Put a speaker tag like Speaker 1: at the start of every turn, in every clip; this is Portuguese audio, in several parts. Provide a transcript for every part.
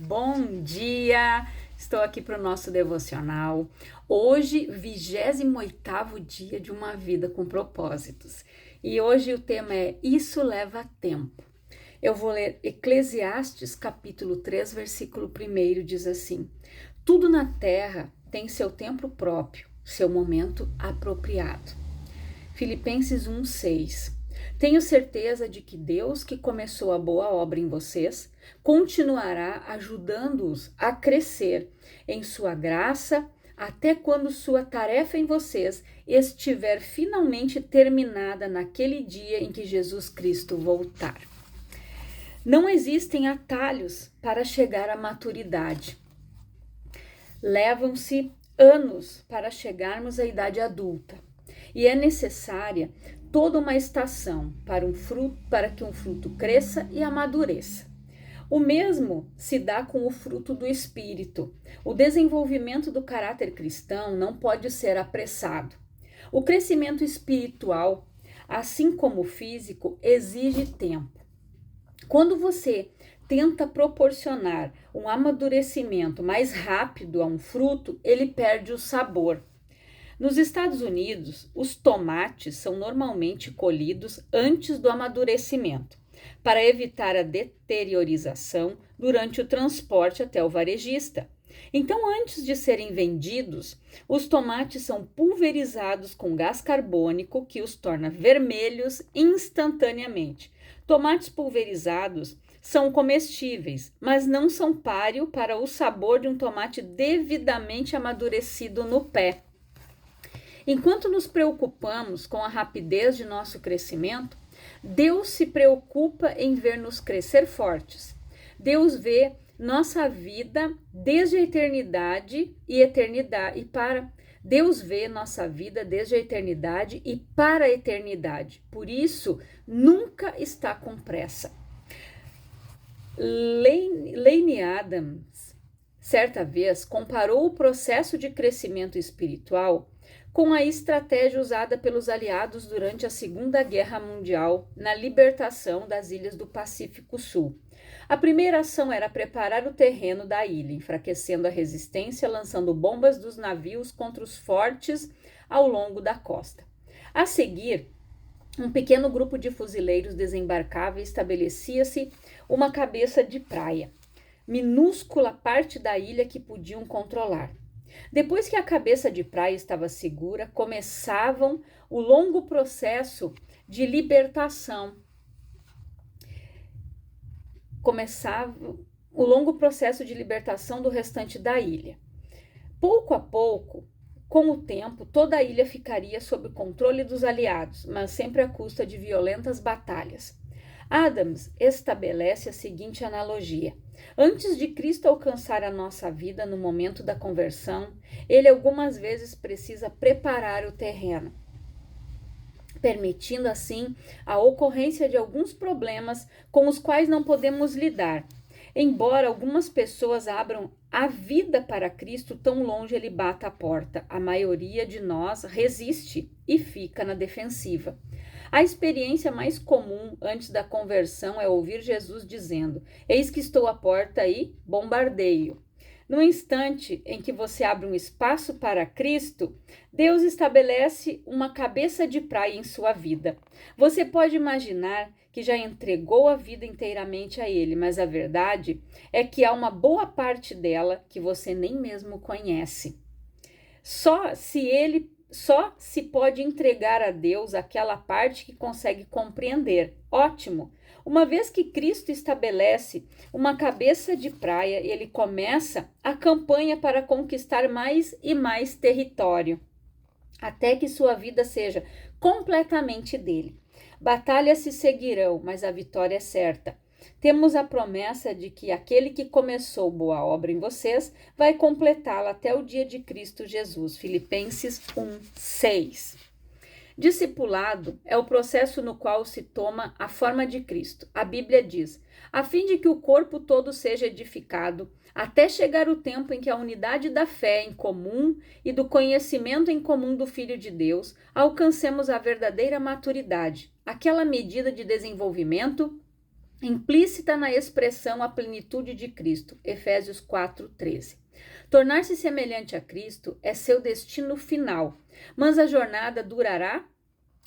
Speaker 1: Bom dia! Estou aqui para o nosso devocional. Hoje, 28º dia de uma vida com propósitos. E hoje o tema é Isso leva tempo. Eu vou ler Eclesiastes capítulo 3, versículo 1, diz assim: Tudo na terra tem seu tempo próprio, seu momento apropriado. Filipenses 1:6. Tenho certeza de que Deus, que começou a boa obra em vocês, continuará ajudando-os a crescer em sua graça até quando sua tarefa em vocês estiver finalmente terminada naquele dia em que Jesus Cristo voltar. Não existem atalhos para chegar à maturidade. Levam-se anos para chegarmos à idade adulta. E é necessária toda uma estação para que um fruto cresça e amadureça. O mesmo se dá com o fruto do Espírito. O desenvolvimento do caráter cristão não pode ser apressado. O crescimento espiritual, assim como o físico, exige tempo. Quando você tenta proporcionar um amadurecimento mais rápido a um fruto, ele perde o sabor. Nos Estados Unidos, os tomates são normalmente colhidos antes do amadurecimento, para evitar a deteriorização durante o transporte até o varejista. Então, antes de serem vendidos, os tomates são pulverizados com gás carbônico que os torna vermelhos instantaneamente. Tomates pulverizados são comestíveis, mas não são páreo para o sabor de um tomate devidamente amadurecido no pé. Enquanto nos preocupamos com a rapidez de nosso crescimento, Deus se preocupa em ver-nos crescer fortes. Deus vê nossa vida desde a eternidade Deus vê nossa vida desde a eternidade e para a eternidade. Por isso, nunca está com pressa. Lane Adams, certa vez, comparou o processo de crescimento espiritual com a estratégia usada pelos aliados durante a Segunda Guerra Mundial na libertação das ilhas do Pacífico Sul. A primeira ação era preparar o terreno da ilha, enfraquecendo a resistência, lançando bombas dos navios contra os fortes ao longo da costa. A seguir, um pequeno grupo de fuzileiros desembarcava e estabelecia-se uma cabeça de praia, minúscula parte da ilha que podiam controlar. Depois que a cabeça de praia estava segura, começava o longo processo de libertação do restante da ilha. Pouco a pouco, com o tempo, toda a ilha ficaria sob controle dos aliados, mas sempre à custa de violentas batalhas. Adams estabelece a seguinte analogia: antes de Cristo alcançar a nossa vida no momento da conversão, ele algumas vezes precisa preparar o terreno, permitindo assim a ocorrência de alguns problemas com os quais não podemos lidar. Embora algumas pessoas abram a vida para Cristo, tão longe ele bata a porta. A maioria de nós resiste e fica na defensiva. A experiência mais comum antes da conversão é ouvir Jesus dizendo: Eis que estou à porta e bombardeio. No instante em que você abre um espaço para Cristo, Deus estabelece uma cabeça de praia em sua vida. Você pode imaginar que já entregou a vida inteiramente a Ele, mas a verdade é que há uma boa parte dela que você nem mesmo conhece. Só se pode entregar a Deus aquela parte que consegue compreender. Ótimo! Uma vez que Cristo estabelece uma cabeça de praia, ele começa a campanha para conquistar mais e mais território, até que sua vida seja completamente dele. Batalhas se seguirão, mas a vitória é certa. Temos a promessa de que aquele que começou boa obra em vocês vai completá-la até o dia de Cristo Jesus. Filipenses 1:6. Discipulado é o processo no qual se toma a forma de Cristo. A Bíblia diz: a fim de que o corpo todo seja edificado, até chegar o tempo em que a unidade da fé em comum e do conhecimento em comum do Filho de Deus alcancemos a verdadeira maturidade, aquela medida de desenvolvimento implícita na expressão a plenitude de Cristo, Efésios 4:13. Tornar-se semelhante a Cristo é seu destino final, mas a jornada durará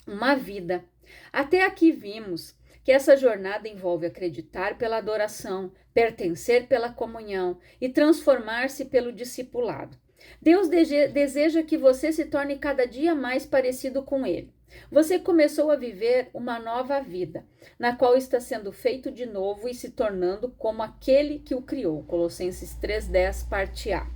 Speaker 1: uma vida. Até aqui vimos que essa jornada envolve acreditar pela adoração, pertencer pela comunhão e transformar-se pelo discipulado. Deus deseja que você se torne cada dia mais parecido com Ele. Você começou a viver uma nova vida, na qual está sendo feito de novo e se tornando como aquele que o criou. Colossenses 3:10, parte A.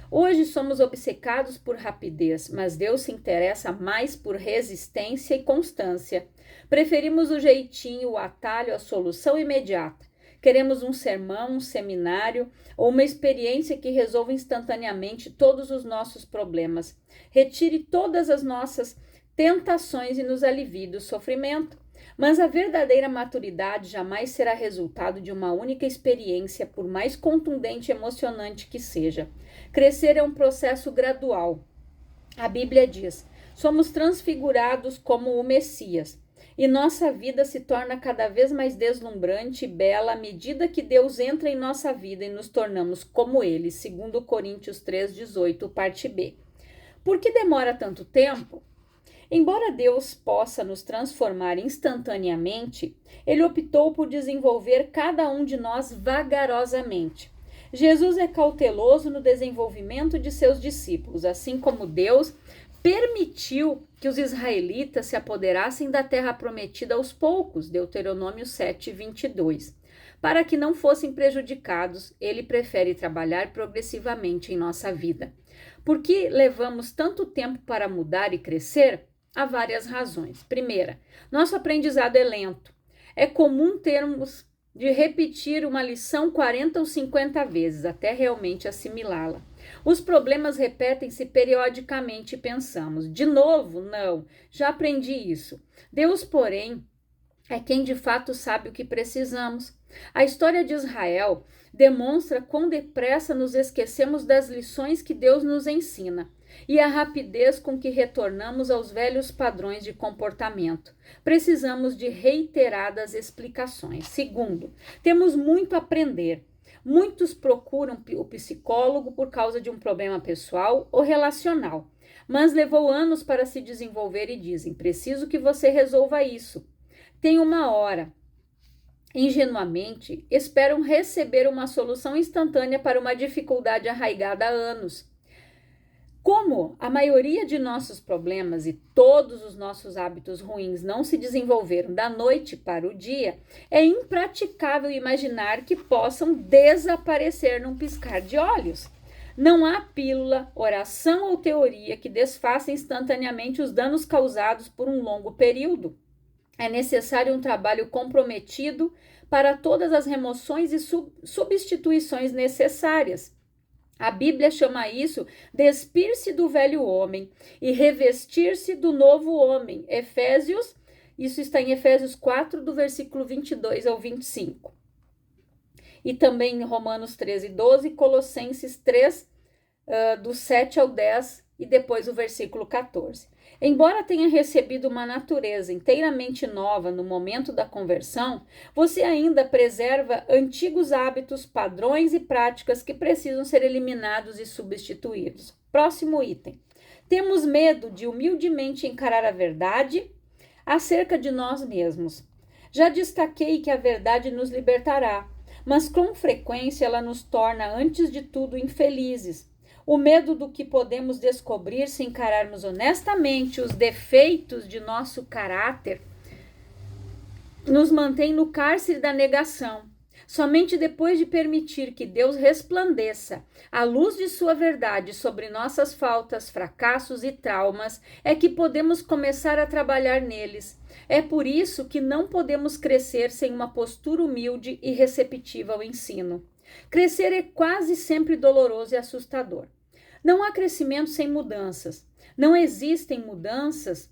Speaker 1: Hoje somos obcecados por rapidez, mas Deus se interessa mais por resistência e constância. Preferimos o jeitinho, o atalho, a solução imediata. Queremos um sermão, um seminário ou uma experiência que resolva instantaneamente todos os nossos problemas. Retire todas as nossas tentações e nos alivie do sofrimento. Mas a verdadeira maturidade jamais será resultado de uma única experiência, por mais contundente e emocionante que seja. Crescer é um processo gradual. A Bíblia diz: somos transfigurados como o Messias. E nossa vida se torna cada vez mais deslumbrante e bela à medida que Deus entra em nossa vida e nos tornamos como Ele, segundo Coríntios 3:18, parte B. Por que demora tanto tempo? Embora Deus possa nos transformar instantaneamente, Ele optou por desenvolver cada um de nós vagarosamente. Jesus é cauteloso no desenvolvimento de seus discípulos, assim como Deus permitiu que os israelitas se apoderassem da terra prometida aos poucos, Deuteronômio 7:22. Para que não fossem prejudicados, Ele prefere trabalhar progressivamente em nossa vida. Por que levamos tanto tempo para mudar e crescer? Há várias razões. Primeira, nosso aprendizado é lento. É comum termos de repetir uma lição 40 ou 50 vezes até realmente assimilá-la. Os problemas repetem-se periodicamente e pensamos: de novo? Não, já aprendi isso. Deus, porém, é quem de fato sabe o que precisamos. A história de Israel demonstra quão depressa nos esquecemos das lições que Deus nos ensina e a rapidez com que retornamos aos velhos padrões de comportamento. Precisamos de reiteradas explicações. Segundo, temos muito a aprender. Muitos procuram o psicólogo por causa de um problema pessoal ou relacional, mas levou anos para se desenvolver e dizem: preciso que você resolva isso. Tem uma hora. Ingenuamente, esperam receber uma solução instantânea para uma dificuldade arraigada há anos. Como a maioria de nossos problemas e todos os nossos hábitos ruins não se desenvolveram da noite para o dia, é impraticável imaginar que possam desaparecer num piscar de olhos. Não há pílula, oração ou teoria que desfaça instantaneamente os danos causados por um longo período. É necessário um trabalho comprometido para todas as remoções e substituições necessárias. A Bíblia chama isso despir-se do velho homem e revestir-se do novo homem. Isso está em Efésios 4, do versículo 22 ao 25. E também em Romanos 13:12, Colossenses 3, do 7 ao 10 e depois o versículo 14. Embora tenha recebido uma natureza inteiramente nova no momento da conversão, você ainda preserva antigos hábitos, padrões e práticas que precisam ser eliminados e substituídos. Próximo item. Temos medo de humildemente encarar a verdade acerca de nós mesmos. Já destaquei que a verdade nos libertará, mas com frequência ela nos torna, antes de tudo, infelizes. O medo do que podemos descobrir se encararmos honestamente os defeitos de nosso caráter nos mantém no cárcere da negação. Somente depois de permitir que Deus resplandeça a luz de sua verdade sobre nossas faltas, fracassos e traumas é que podemos começar a trabalhar neles. É por isso que não podemos crescer sem uma postura humilde e receptiva ao ensino. Crescer é quase sempre doloroso e assustador. Não há crescimento sem mudanças. Não existem mudanças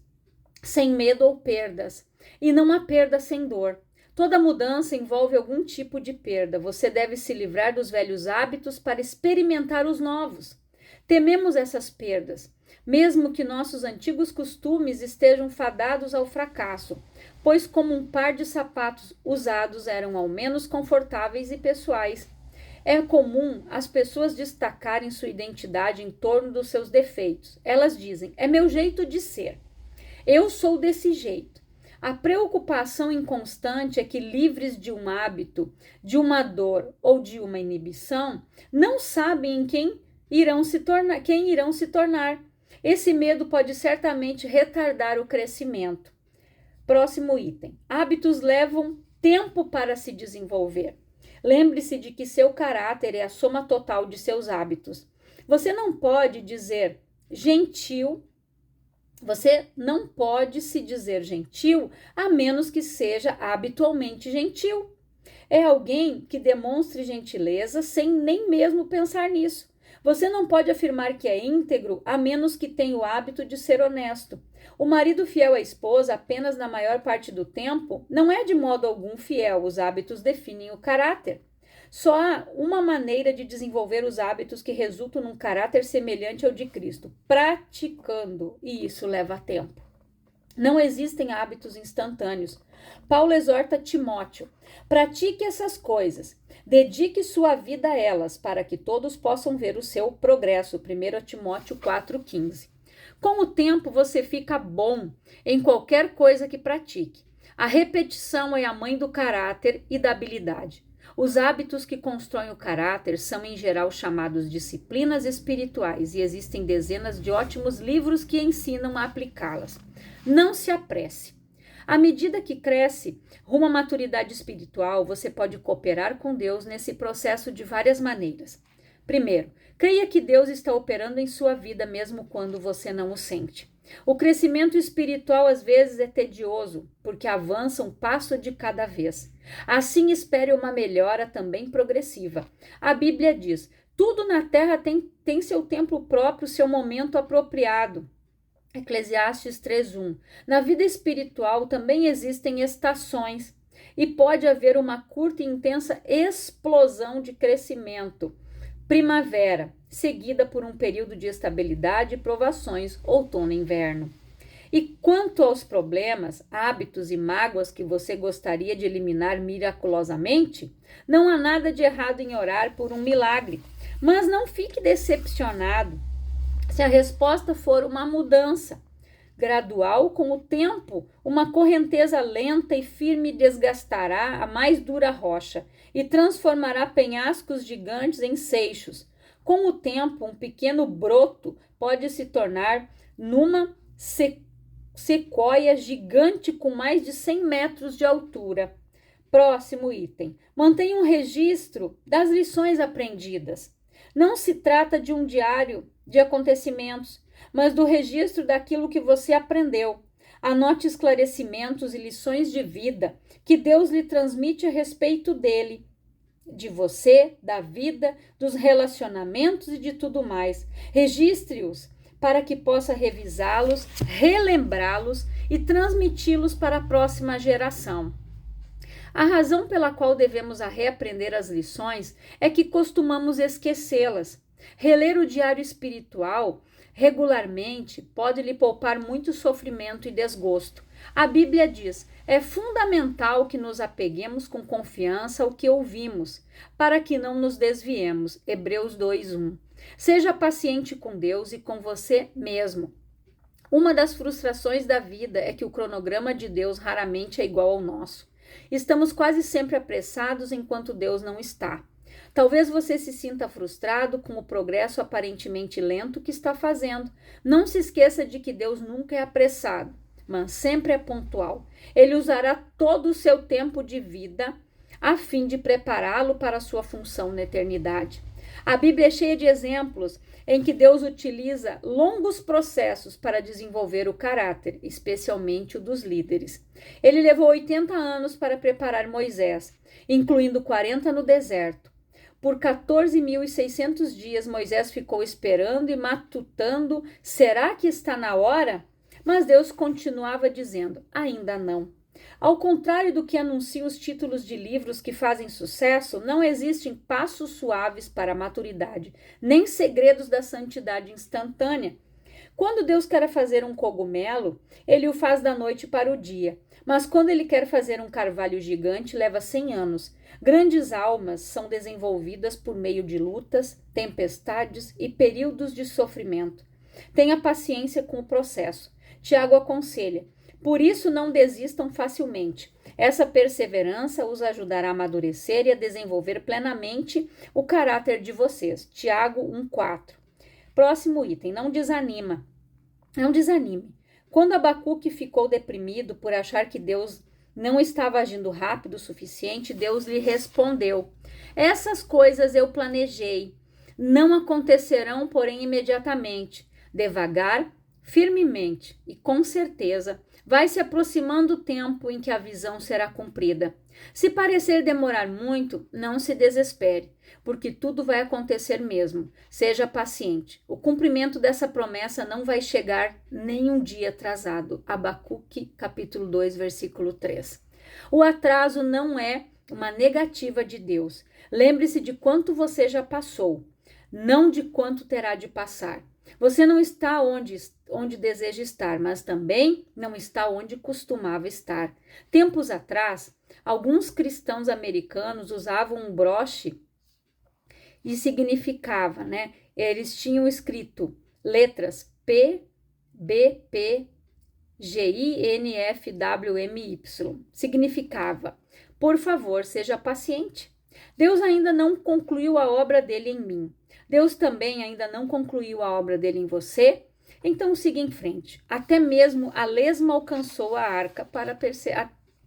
Speaker 1: sem medo ou perdas. E não há perda sem dor. Toda mudança envolve algum tipo de perda. Você deve se livrar dos velhos hábitos para experimentar os novos. Tememos essas perdas, mesmo que nossos antigos costumes estejam fadados ao fracasso, pois como um par de sapatos usados eram ao menos confortáveis e pessoais. É comum as pessoas destacarem sua identidade em torno dos seus defeitos. Elas dizem: é meu jeito de ser. Eu sou desse jeito. A preocupação inconstante é que, livres de um hábito, de uma dor ou de uma inibição, não sabem quem irão se tornar. Esse medo pode certamente retardar o crescimento. Próximo item. Hábitos levam tempo para se desenvolver. Lembre-se de que seu caráter é a soma total de seus hábitos. Você não pode dizer gentil. Você não pode se dizer gentil a menos que seja habitualmente gentil. É alguém que demonstre gentileza sem nem mesmo pensar nisso. Você não pode afirmar que é íntegro a menos que tenha o hábito de ser honesto. O marido fiel à esposa apenas na maior parte do tempo não é de modo algum fiel. Os hábitos definem o caráter. Só há uma maneira de desenvolver os hábitos que resultam num caráter semelhante ao de Cristo: praticando, e isso leva tempo. Não existem hábitos instantâneos. Paulo exorta Timóteo: pratique essas coisas, dedique sua vida a elas, para que todos possam ver o seu progresso. 1 Timóteo 4,15. Com o tempo você fica bom em qualquer coisa que pratique. A repetição é a mãe do caráter e da habilidade. Os hábitos que constroem o caráter são, em geral, chamados disciplinas espirituais e existem dezenas de ótimos livros que ensinam a aplicá-las. Não se apresse. À medida que cresce rumo à maturidade espiritual, você pode cooperar com Deus nesse processo de várias maneiras. Primeiro, creia que Deus está operando em sua vida mesmo quando você não o sente. O crescimento espiritual às vezes é tedioso, porque avança um passo de cada vez. Assim, espere uma melhora também progressiva. A Bíblia diz: tudo na terra tem seu tempo próprio, seu momento apropriado. Eclesiastes 3:1. Na vida espiritual também existem estações e pode haver uma curta e intensa explosão de crescimento. Primavera, seguida por um período de estabilidade e provações, outono e inverno. E quanto aos problemas, hábitos e mágoas que você gostaria de eliminar miraculosamente, não há nada de errado em orar por um milagre, mas não fique decepcionado se a resposta for uma mudança gradual. Com o tempo, uma correnteza lenta e firme desgastará a mais dura rocha e transformará penhascos gigantes em seixos. Com o tempo, um pequeno broto pode se tornar numa sequoia gigante com mais de 100 metros de altura. Próximo item. Mantenha um registro das lições aprendidas. Não se trata de um diário de acontecimentos, mas do registro daquilo que você aprendeu. Anote esclarecimentos e lições de vida que Deus lhe transmite a respeito dele, de você, da vida, dos relacionamentos e de tudo mais. Registre-os para que possa revisá-los, relembrá-los e transmiti-los para a próxima geração. A razão pela qual devemos reaprender as lições é que costumamos esquecê-las. Reler o diário espiritual regularmente pode lhe poupar muito sofrimento e desgosto. A Bíblia diz: é fundamental que nos apeguemos com confiança ao que ouvimos, para que não nos desviemos. Hebreus 2:1. Seja paciente com Deus e com você mesmo. Uma das frustrações da vida é que o cronograma de Deus raramente é igual ao nosso. Estamos quase sempre apressados enquanto Deus não está. Talvez você se sinta frustrado com o progresso aparentemente lento que está fazendo. Não se esqueça de que Deus nunca é apressado, mas sempre é pontual. Ele usará todo o seu tempo de vida a fim de prepará-lo para a sua função na eternidade. A Bíblia é cheia de exemplos em que Deus utiliza longos processos para desenvolver o caráter, especialmente o dos líderes. Ele levou 80 anos para preparar Moisés, incluindo 40 no deserto. Por 14.600 dias, Moisés ficou esperando e matutando: será que está na hora? Mas Deus continuava dizendo: ainda não. Ao contrário do que anunciam os títulos de livros que fazem sucesso, não existem passos suaves para a maturidade, nem segredos da santidade instantânea. Quando Deus quer fazer um cogumelo, ele o faz da noite para o dia. Mas quando ele quer fazer um carvalho gigante, leva 100 anos. Grandes almas são desenvolvidas por meio de lutas, tempestades e períodos de sofrimento. Tenha paciência com o processo. Tiago aconselha: por isso não desistam facilmente. Essa perseverança os ajudará a amadurecer e a desenvolver plenamente o caráter de vocês. Tiago 1,4. Próximo item, não desanime. Quando Abacuque ficou deprimido por achar que Deus não estava agindo rápido o suficiente, Deus lhe respondeu: essas coisas eu planejei, não acontecerão, porém, imediatamente. Devagar, firmemente e com certeza, vai se aproximando o tempo em que a visão será cumprida. Se parecer demorar muito, não se desespere, porque tudo vai acontecer mesmo. Seja paciente. O cumprimento dessa promessa não vai chegar nem um dia atrasado. Abacuque, capítulo 2, versículo 3. O atraso não é uma negativa de Deus. Lembre-se de quanto você já passou, não de quanto terá de passar. Você não está onde deseja estar, mas também não está onde costumava estar. Tempos atrás, alguns cristãos americanos usavam um broche e significava, né? Eles tinham escrito letras P, B, P, G, I, N, F, W, M, Y. Significava: por favor, seja paciente. Deus ainda não concluiu a obra dele em mim. Deus também ainda não concluiu a obra dele em você. Então siga em frente. Até mesmo a lesma alcançou a arca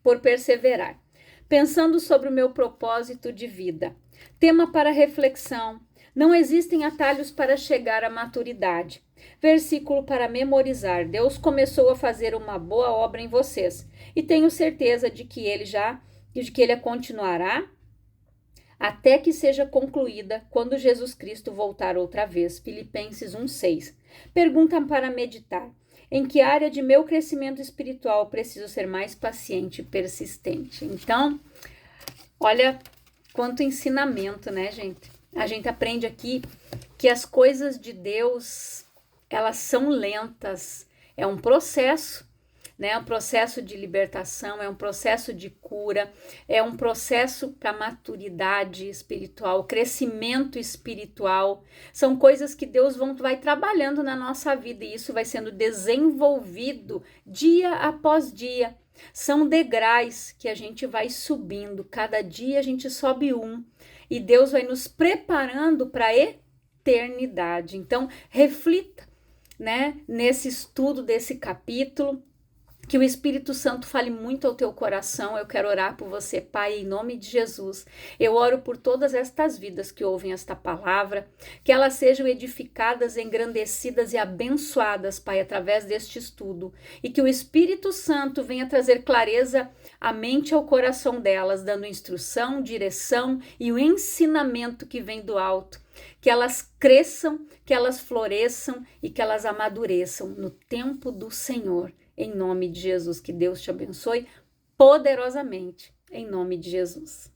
Speaker 1: por perseverar. Pensando sobre o meu propósito de vida. Tema para reflexão. Não existem atalhos para chegar à maturidade. Versículo para memorizar. Deus começou a fazer uma boa obra em vocês. E tenho certeza de que ele a continuará até que seja concluída quando Jesus Cristo voltar outra vez. Filipenses 1,6. Pergunta para meditar: em que área de meu crescimento espiritual preciso ser mais paciente e persistente? Então, olha quanto ensinamento, né, gente? A gente aprende aqui que as coisas de Deus, elas são lentas. É um processo, né? É um processo de libertação, é um processo de cura, é um processo para maturidade espiritual, crescimento espiritual. São coisas que Deus vai trabalhando na nossa vida e isso vai sendo desenvolvido dia após dia. São degraus que a gente vai subindo, cada dia a gente sobe um e Deus vai nos preparando para a eternidade. Então, reflita, né, nesse estudo desse capítulo. Que o Espírito Santo fale muito ao teu coração. Eu quero orar por você, Pai, em nome de Jesus. Eu oro por todas estas vidas que ouvem esta palavra, que elas sejam edificadas, engrandecidas e abençoadas, Pai, através deste estudo. E que o Espírito Santo venha trazer clareza à mente e ao coração delas, dando instrução, direção e o ensinamento que vem do alto. Que elas cresçam, que elas floresçam e que elas amadureçam no tempo do Senhor. Em nome de Jesus, que Deus te abençoe poderosamente, em nome de Jesus.